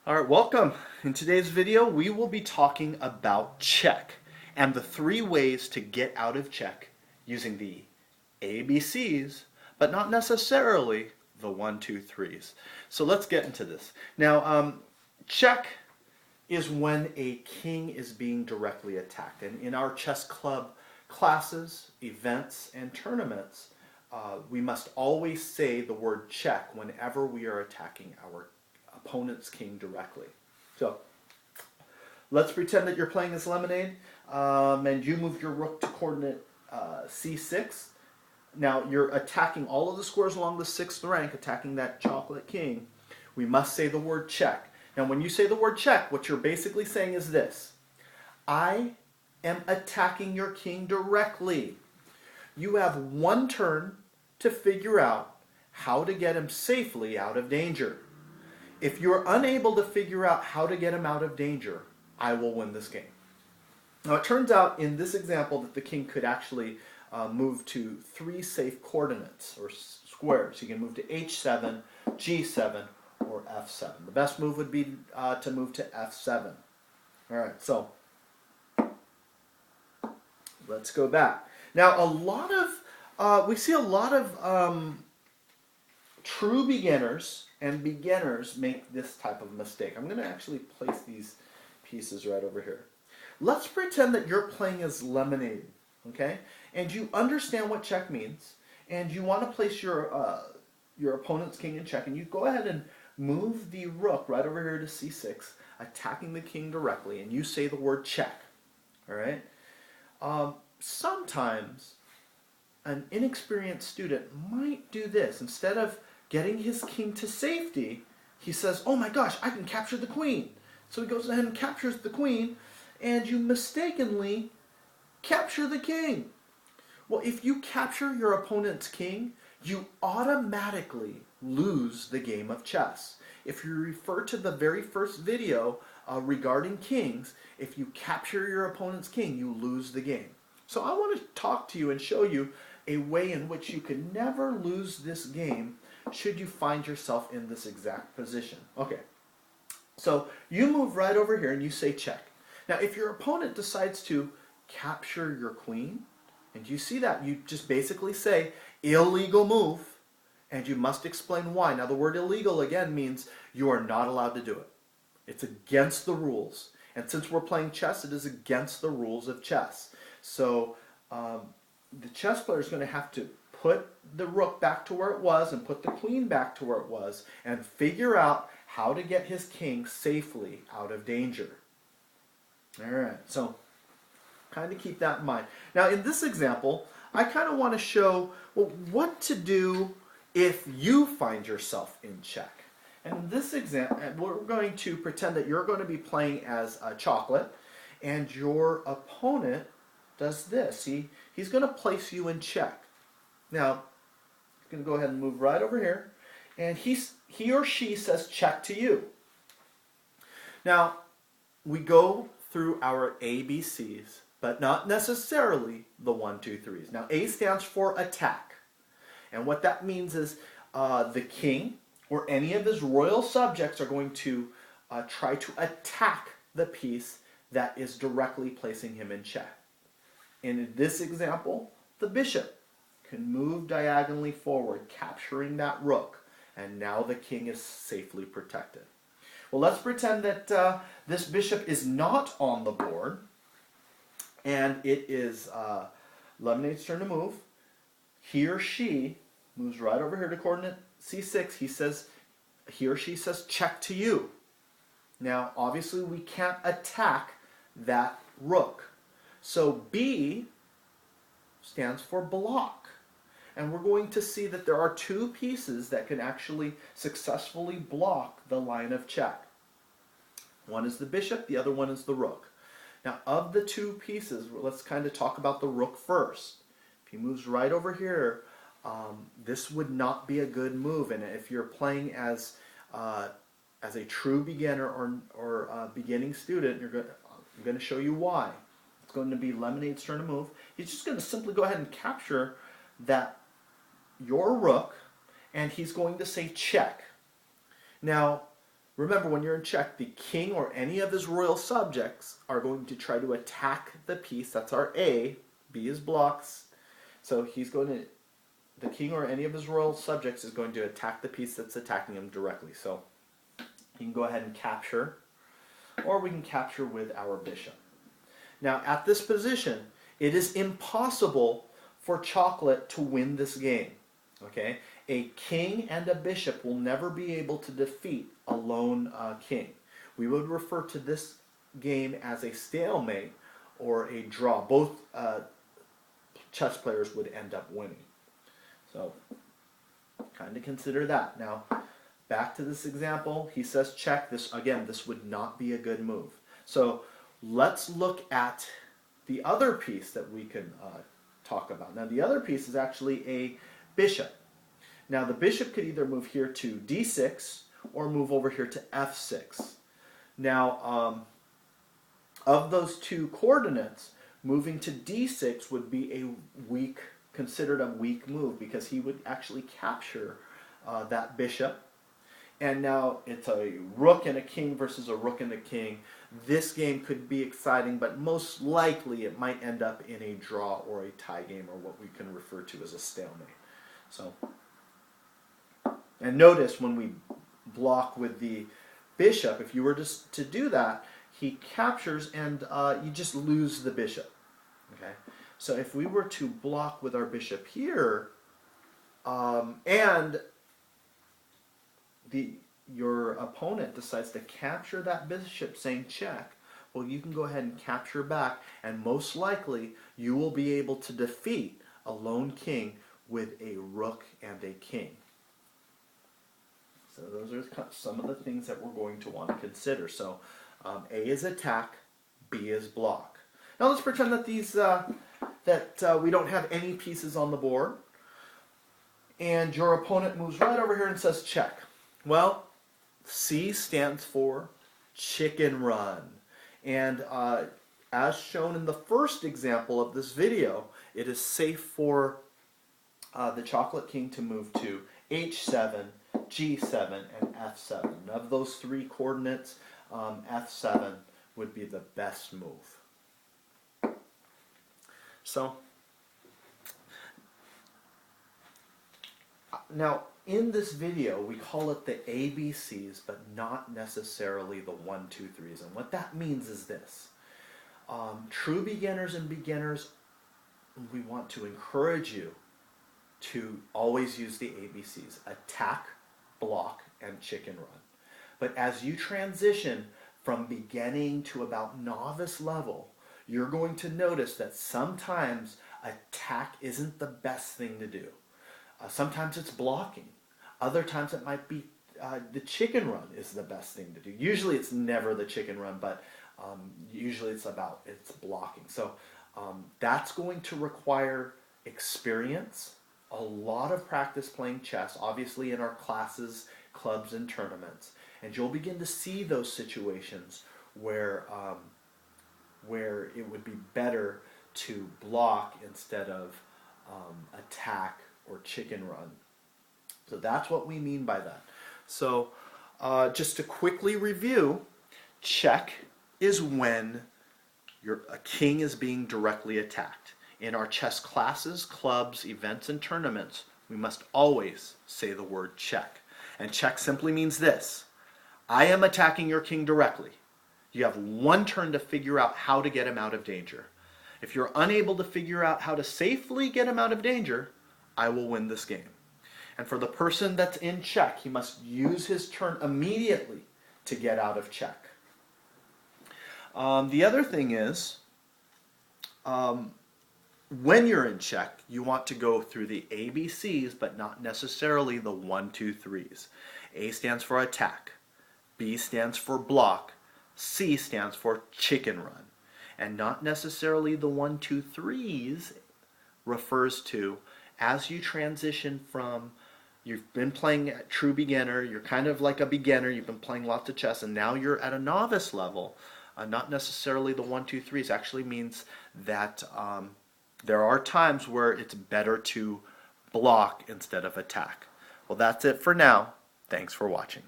All right, welcome. In today's video, we will be talking about check and the three ways to get out of check using the ABCs, but not necessarily the 1, 2, 3s. So let's get into this. Now, check is when a king is being directly attacked. And in our chess club classes, events, and tournaments, we must always say the word check whenever we are attacking our opponent's king directly. So let's pretend that you're playing as Lemonade, and you moved your rook to coordinate c6. Now you're attacking all of the squares along the 6th rank, attacking that chocolate king. We must say the word check. Now when you say the word check, what you're basically saying is this: I am attacking your king directly. You have one turn to figure out how to get him safely out of danger. If you're unable to figure out how to get him out of danger, I will win this game. Now it turns out in this example that the king could actually move to 3 safe coordinates or squares. He can move to h7, g7, or f7. The best move would be to move to f7. All right, so let's go back. Now we see a lot of true beginners and beginners make this type of mistake. I'm going to actually place these pieces right over here. Let's pretend that you're playing as Lemonade, okay? And you understand what check means, and you want to place your opponent's king in check, and you go ahead and move the rook right over here to c6, attacking the king directly, and you say the word check, all right? Sometimes an inexperienced student might do this. Instead of getting his king to safety, he says, oh my gosh, I can capture the queen. So he goes ahead and captures the queen, and you mistakenly capture the king. Well, if you capture your opponent's king, you automatically lose the game of chess. If you refer to the very first video regarding kings, if you capture your opponent's king, you lose the game. So I want to talk to you and show you a way in which you can never lose this game should you find yourself in this exact position. Okay, so you move right over here and you say check. Now if your opponent decides to capture your queen, and you see that, you just basically say illegal move, and you must explain why. Now the word illegal again means you are not allowed to do it. It's against the rules. And since we're playing chess, it is against the rules of chess. So the chess player is going to have to put the rook back to where it was and put the queen back to where it was and figure out how to get his king safely out of danger. All right, so kind of keep that in mind. Now in this example, I kind of want to show what to do if you find yourself in check. And in this example, we're going to pretend that you're going to be playing as chocolate, and your opponent does this. He's going to place you in check. Now, he's going to go ahead and move right over here, and he or she says check to you. Now, we go through our ABCs, but not necessarily the 1, 2, 3s. Now, A stands for attack, and what that means is the king or any of his royal subjects are going to try to attack the piece that is directly placing him in check. In this example, the bishop can move diagonally forward, capturing that rook, and now the king is safely protected. Well, let's pretend that this bishop is not on the board, and it is Lemonade's turn to move. He or she moves right over here to coordinate c6. He or she says check to you. Now, obviously, we can't attack that rook. So B stands for block. And we're going to see that there are 2 pieces that can actually successfully block the line of check. One is the bishop, the other one is the rook. Now, of the 2 pieces, let's kind of talk about the rook first. If he moves right over here, this would not be a good move. And if you're playing as a true beginner or a beginning student, I'm going to show you why. It's going to be Lemonade's turn to move. He's just going to simply go ahead and capture your rook, and he's going to say check. Now, Remember, when you're in check, the king or any of his royal subjects are going to try to attack the piece. That's our A. B is blocks. So the king or any of his royal subjects is going to attack the piece that's attacking him directly. So you can go ahead and capture, or we can capture with our bishop. Now, at this position, it is impossible for Chocolate to win this game. Okay? A king and a bishop will never be able to defeat a lone king. We would refer to this game as a stalemate or a draw. Both chess players would end up winning. So, kind of consider that. Now, back to this example. He says check. This would not be a good move. So, let's look at the other piece that we can talk about. Now, the other piece is actually a bishop. Now, the bishop could either move here to d6 or move over here to f6. Now, of those two coordinates, moving to d6 would be considered a weak move, because he would actually capture that bishop. And now it's a rook and a king versus a rook and a king. This game could be exciting, but most likely it might end up in a draw or a tie game, or what we can refer to as a stalemate. So, and notice when we block with the bishop, if you were to do that, he captures and you just lose the bishop. Okay? So if we were to block with our bishop here, and your opponent decides to capture that bishop saying check, well, you can go ahead and capture back, and most likely you will be able to defeat a lone king with a rook and a king. So those are some of the things that we're going to want to consider. So A is attack, B is block. Now let's pretend that we don't have any pieces on the board, and your opponent moves right over here and says check. Well, C stands for chicken run. And as shown in the first example of this video, it is safe for the chocolate king to move to H7, G7, and F7. And of those three coordinates, F7 would be the best move. So, now in this video, we call it the ABCs, but not necessarily the 1, 2, 3s. And what that means is this. True beginners and beginners, we want to encourage you to always use the ABCs: attack, block, and chicken run. But as you transition from beginning to about novice level, you're going to notice that sometimes attack isn't the best thing to do. Sometimes it's blocking. Other times it might be the chicken run is the best thing to do. Usually it's never the chicken run, but usually it's blocking. So that's going to require experience, a lot of practice playing chess, obviously in our classes, clubs, and tournaments. And you'll begin to see those situations where it would be better to block instead of attack or chicken run. So that's what we mean by that. So just to quickly review, check is when a king is being directly attacked. In our chess classes, clubs, events, and tournaments, we must always say the word check. And check simply means this: I am attacking your king directly. You have one turn to figure out how to get him out of danger. If you're unable to figure out how to safely get him out of danger, I will win this game. And for the person that's in check, he must use his turn immediately to get out of check. The other thing is, when you're in check, you want to go through the ABCs, but not necessarily the 1, 2, 3s. A stands for attack. B stands for block. C stands for chicken run. And not necessarily the 1, 2, 3s refers to as you transition from, you've been playing at true beginner, you're kind of like a beginner, you've been playing lots of chess, and now you're at a novice level. Not necessarily the 1, 2, 3s actually means that there are times where it's better to block instead of attack. Well, that's it for now. Thanks for watching.